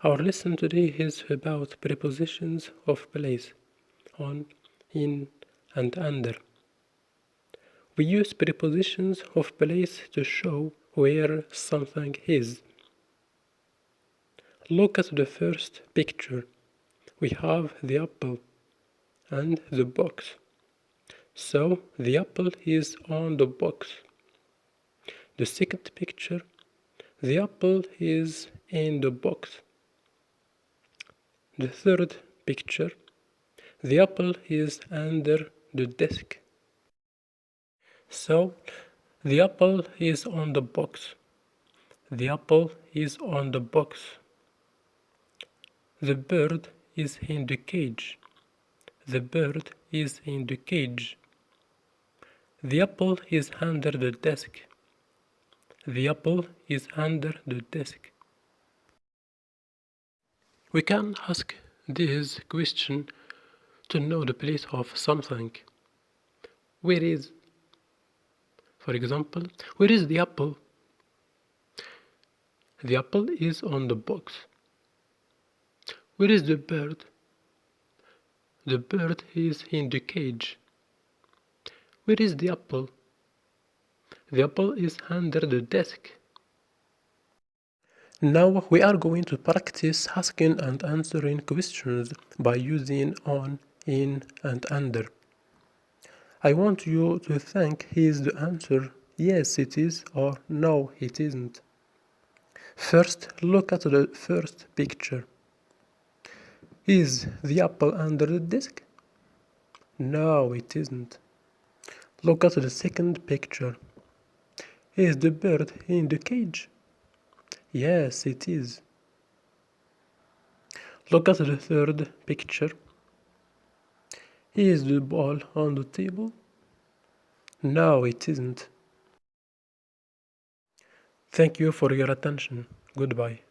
Our lesson today is about prepositions of place, on, in, and under. We use prepositions of place to show where something is. Look at the first picture. We have the apple and the box. So the apple is on the box. The second picture, the apple is in the box. The third picture, the apple is under the desk. So the apple is on the box. The apple is on the box. The bird is in the cage. The bird is in the cage. The apple is under the desk. The apple is under the desk. We can ask this question to know the place of something. Where is, for example, where is the apple? The apple is on the box. Where is the bird? The bird is in the cage. Where is the apple? The apple is under the desk. Now we are going to practice asking and answering questions by using on, in, and under. I want you to think is the answer yes it is or no it isn't. First, look at the first picture. Is the apple under the desk? No, it isn't. Look at the second picture. Is the bird in the cage? Yes, it is. Look at the third picture. Is the ball on the table? No, it isn't. Thank you for your attention. Goodbye.